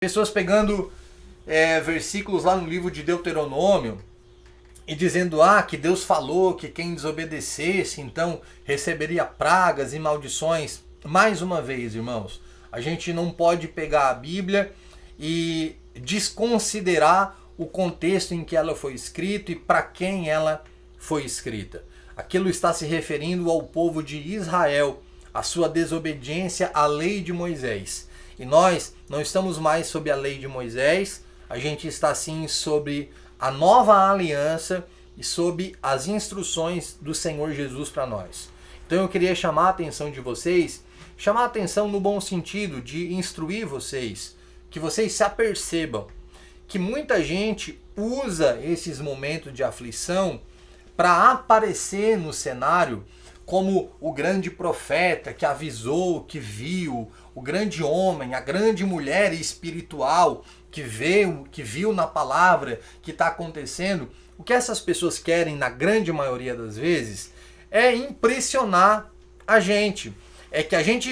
Pessoas pegando versículos lá no livro de Deuteronômio e dizendo que Deus falou que quem desobedecesse então receberia pragas e maldições. Mais uma vez, irmãos, a gente não pode pegar a Bíblia e desconsiderar o contexto em que ela foi escrita e para quem ela foi escrita. Aquilo está se referindo ao povo de Israel, a sua desobediência à lei de Moisés. E nós não estamos mais sob a lei de Moisés, a gente está sim sobre a nova aliança e sob as instruções do Senhor Jesus para nós. Então eu queria chamar a atenção de vocês, chamar a atenção no bom sentido de instruir vocês, que vocês se apercebam que muita gente usa esses momentos de aflição para aparecer no cenário como o grande profeta que avisou, que viu, o grande homem, a grande mulher espiritual que viu na palavra que está acontecendo. O que essas pessoas querem, na grande maioria das vezes, é impressionar a gente. É que a gente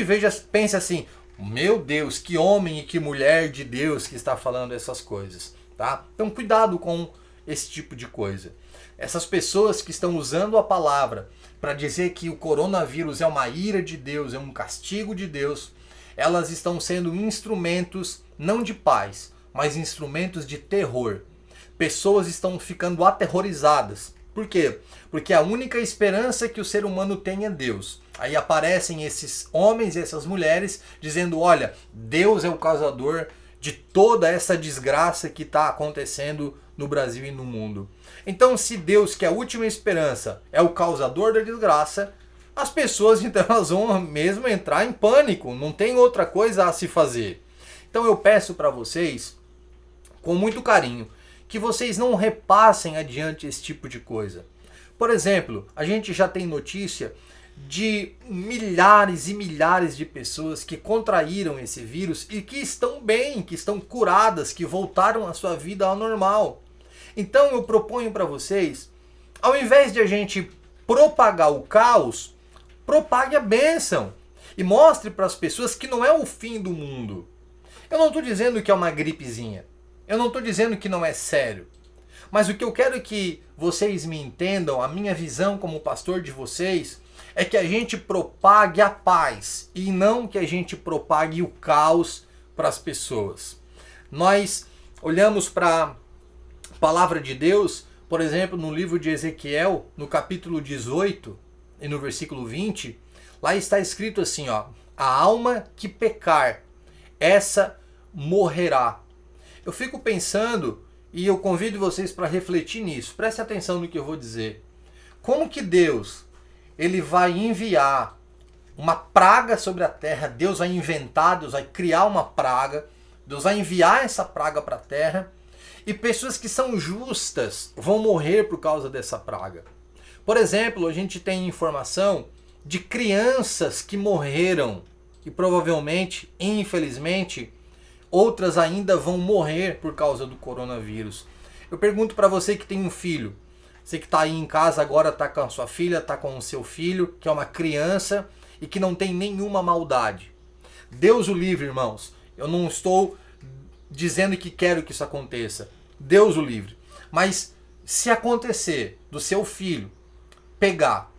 pense assim, meu Deus, que homem e que mulher de Deus que está falando essas coisas. Tá? Então cuidado com esse tipo de coisa. Essas pessoas que estão usando a palavra para dizer que o coronavírus é uma ira de Deus, é um castigo de Deus, elas estão sendo instrumentos não de paz, mas instrumentos de terror. Pessoas estão ficando aterrorizadas. Por quê? Porque a única esperança que o ser humano tem é Deus. Aí aparecem esses homens e essas mulheres dizendo, olha, Deus é o causador de toda essa desgraça que está acontecendo no Brasil e no mundo. Então, se Deus, que é a última esperança, é o causador da desgraça, as pessoas então elas vão mesmo entrar em pânico, não tem outra coisa a se fazer. Então eu peço para vocês, com muito carinho, que vocês não repassem adiante esse tipo de coisa. Por exemplo, a gente já tem notícia de milhares e milhares de pessoas que contraíram esse vírus e que estão bem, que estão curadas, que voltaram à sua vida ao normal. Então eu proponho para vocês, ao invés de a gente propagar o caos, propague a bênção e mostre para as pessoas que não é o fim do mundo. Eu não estou dizendo que é uma gripezinha, eu não estou dizendo que não é sério, mas o que eu quero que vocês me entendam, a minha visão como pastor de vocês, é que a gente propague a paz e não que a gente propague o caos para as pessoas. Nós olhamos para a palavra de Deus, por exemplo, no livro de Ezequiel, no capítulo 18 e no versículo 20, lá está escrito assim, ó, a alma que pecar, essa morrerá. Eu fico pensando e eu convido vocês para refletir nisso. Preste atenção no que eu vou dizer. Como que Deus ele vai enviar uma praga sobre a terra, Deus vai inventar, Deus vai criar uma praga, Deus vai enviar essa praga para a terra e pessoas que são justas vão morrer por causa dessa praga. Por exemplo, a gente tem informação de crianças que morreram e provavelmente, infelizmente, outras ainda vão morrer por causa do coronavírus. Eu pergunto para você que tem um filho, você que está aí em casa agora, está com a sua filha, está com o seu filho, que é uma criança e que não tem nenhuma maldade. Deus o livre, irmãos. Eu não estou dizendo que quero que isso aconteça. Deus o livre. Mas se acontecer do seu filho pegar,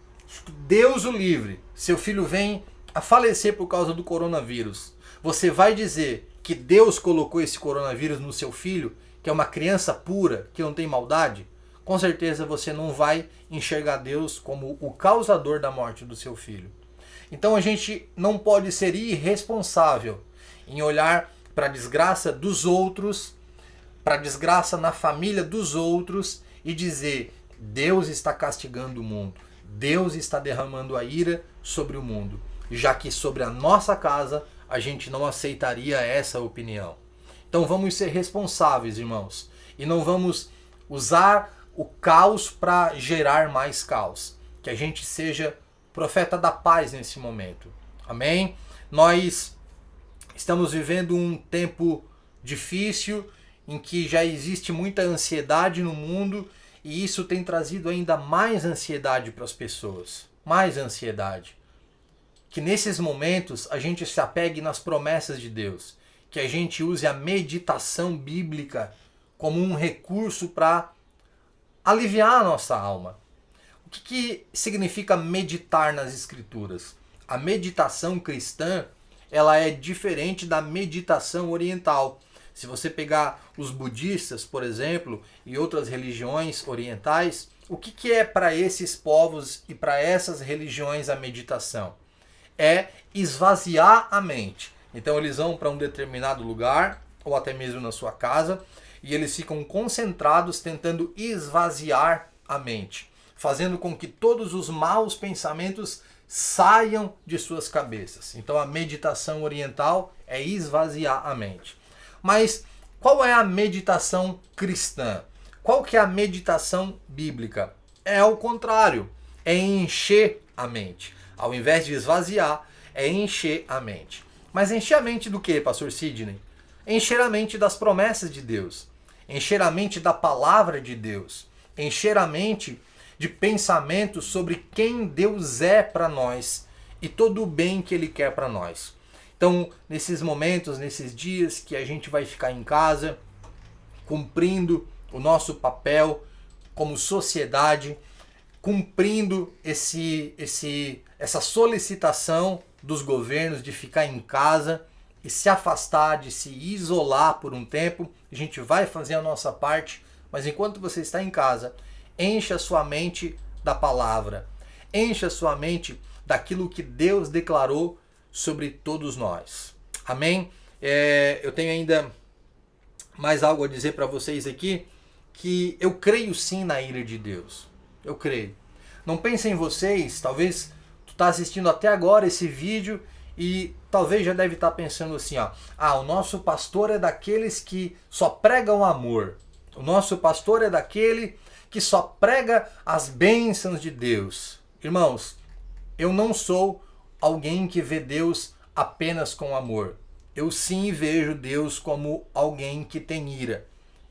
Deus o livre, seu filho vem a falecer por causa do coronavírus, você vai dizer que Deus colocou esse coronavírus no seu filho, que é uma criança pura, que não tem maldade? Com certeza você não vai enxergar Deus como o causador da morte do seu filho. Então a gente não pode ser irresponsável em olhar para a desgraça dos outros, para a desgraça na família dos outros e dizer, Deus está castigando o mundo, Deus está derramando a ira sobre o mundo, já que sobre a nossa casa a gente não aceitaria essa opinião. Então vamos ser responsáveis, irmãos, e não vamos usar o caos para gerar mais caos. Que a gente seja profeta da paz nesse momento. Amém? Nós estamos vivendo um tempo difícil em que já existe muita ansiedade no mundo e isso tem trazido ainda mais ansiedade para as pessoas. Mais ansiedade. Que nesses momentos a gente se apegue nas promessas de Deus. que a gente use a meditação bíblica como um recurso para aliviar a nossa alma. O que significa meditar nas Escrituras? A meditação cristã, ela é diferente da meditação oriental. Se você pegar os budistas, por exemplo, e outras religiões orientais, o que é para esses povos e para essas religiões a meditação? É esvaziar a mente. Então eles vão para um determinado lugar, ou até mesmo na sua casa, e eles ficam concentrados tentando esvaziar a mente, fazendo com que todos os maus pensamentos saiam de suas cabeças. Então a meditação oriental é esvaziar a mente. Mas qual é a meditação cristã? Qual que é a meditação bíblica? É o contrário, é encher a mente. Ao invés de esvaziar, é encher a mente. Mas encher a mente do que, pastor Sidney? Encher a mente das promessas de Deus. Encher a mente da palavra de Deus. Encher a mente de pensamentos sobre quem Deus é para nós e todo o bem que Ele quer para nós. Então, nesses momentos, nesses dias que a gente vai ficar em casa, cumprindo o nosso papel como sociedade, cumprindo essa solicitação dos governos de ficar em casa e se afastar, de se isolar por um tempo, a gente vai fazer a nossa parte, mas enquanto você está em casa, encha a sua mente da palavra, encha a sua mente daquilo que Deus declarou sobre todos nós. Amém? Eu tenho ainda mais algo a dizer para vocês aqui, que eu creio sim na ira de Deus. Eu creio. Não pensem em vocês, talvez tu está assistindo até agora esse vídeo e talvez já deve estar pensando assim, ó, o nosso pastor é daqueles que só pregam amor. O nosso pastor é daquele que só prega as bênçãos de Deus. Irmãos, eu não sou alguém que vê Deus apenas com amor. Eu sim vejo Deus como alguém que tem ira.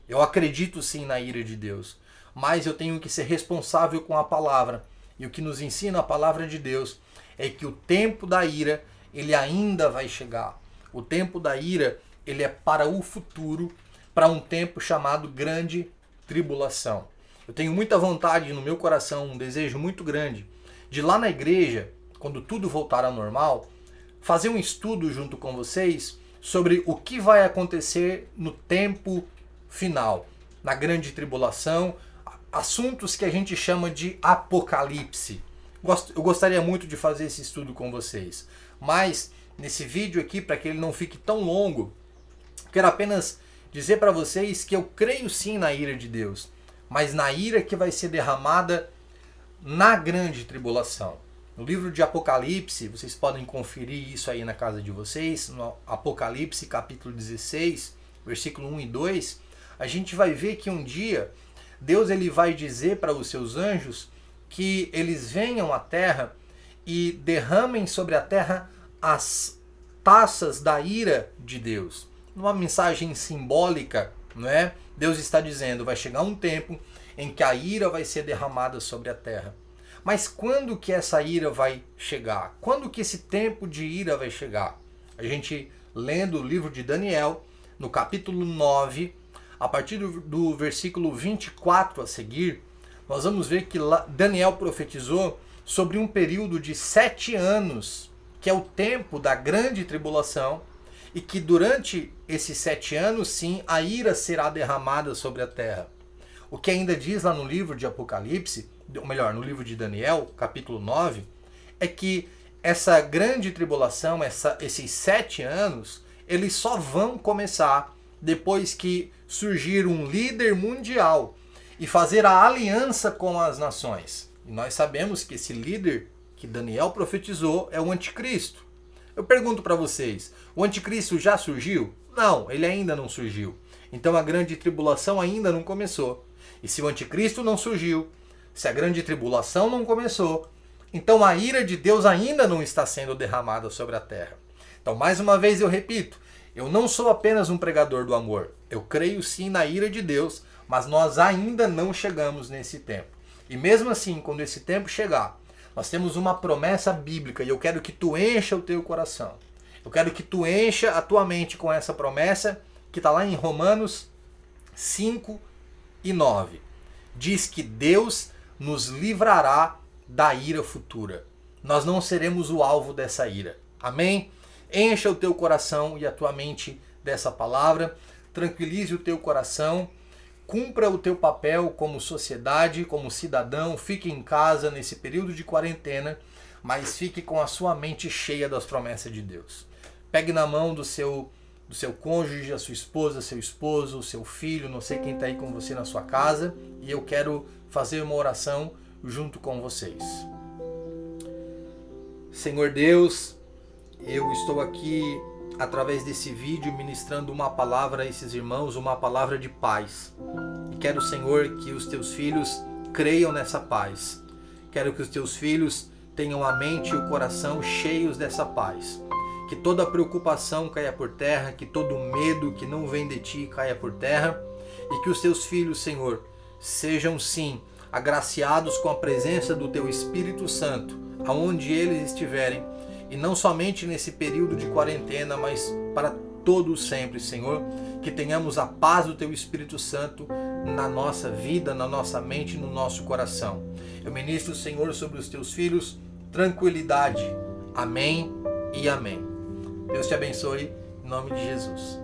Eu acredito sim na ira de Deus, mas eu tenho que ser responsável com a palavra. E o que nos ensina a palavra de Deus é que o tempo da ira, ele ainda vai chegar. O tempo da ira, ele é para o futuro, para um tempo chamado grande tribulação. Eu tenho muita vontade no meu coração, um desejo muito grande, de lá na igreja, quando tudo voltar ao normal, fazer um estudo junto com vocês sobre o que vai acontecer no tempo final, na grande tribulação, assuntos que a gente chama de apocalipse. Eu gostaria muito de fazer esse estudo com vocês, mas nesse vídeo aqui, para que ele não fique tão longo, quero apenas dizer para vocês que eu creio sim na ira de Deus, mas na ira que vai ser derramada na grande tribulação. No livro de Apocalipse, vocês podem conferir isso aí na casa de vocês, no Apocalipse capítulo 16, versículo 1 e 2, a gente vai ver que um dia Deus ele vai dizer para os seus anjos que eles venham à terra e derramem sobre a terra as taças da ira de Deus. Numa mensagem simbólica, não é? Deus está dizendo, vai chegar um tempo em que a ira vai ser derramada sobre a terra. Mas quando que essa ira vai chegar? Quando que esse tempo de ira vai chegar? A gente lendo o livro de Daniel, no capítulo 9, a partir do versículo 24 a seguir, nós vamos ver que Daniel profetizou sobre um período de 7 anos, que é o tempo da grande tribulação, e que durante esses 7 anos, sim, a ira será derramada sobre a terra. O que ainda diz lá no livro de Apocalipse, ou melhor, no livro de Daniel, capítulo 9, é que essa grande tribulação, esses 7 anos, eles só vão começar depois que surgir um líder mundial e fazer a aliança com as nações. E nós sabemos que esse líder que Daniel profetizou é o anticristo. Eu pergunto para vocês, o anticristo já surgiu? Não, ele ainda não surgiu. Então a grande tribulação ainda não começou. E se o anticristo não surgiu, se a grande tribulação não começou, então a ira de Deus ainda não está sendo derramada sobre a terra. Então, mais uma vez eu repito, eu não sou apenas um pregador do amor. Eu creio sim na ira de Deus, mas nós ainda não chegamos nesse tempo. E mesmo assim, quando esse tempo chegar, nós temos uma promessa bíblica e eu quero que tu encha o teu coração. Eu quero que tu encha a tua mente com essa promessa que está lá em Romanos 5:9. Diz que Deus nos livrará da ira futura. Nós não seremos o alvo dessa ira. Amém? Encha o teu coração e a tua mente dessa palavra. Tranquilize o teu coração. Cumpra o teu papel como sociedade, como cidadão. Fique em casa nesse período de quarentena, mas fique com a sua mente cheia das promessas de Deus. Pegue na mão do seu cônjuge, a sua esposa, seu esposo, o seu filho, não sei quem está aí com você na sua casa, e eu quero fazer uma oração junto com vocês. Senhor Deus, eu estou aqui através desse vídeo ministrando uma palavra a esses irmãos, uma palavra de paz. E quero, Senhor, que os teus filhos creiam nessa paz. Quero que os teus filhos tenham a mente e o coração cheios dessa paz. Que toda preocupação caia por terra, que todo medo que não vem de ti caia por terra, e que os teus filhos, Senhor, sejam sim agraciados com a presença do teu Espírito Santo, aonde eles estiverem, e não somente nesse período de quarentena, mas para todos sempre, Senhor, que tenhamos a paz do teu Espírito Santo na nossa vida, na nossa mente, no nosso coração. Eu ministro, Senhor, sobre os teus filhos, tranquilidade. Amém e amém. Deus te abençoe, em nome de Jesus.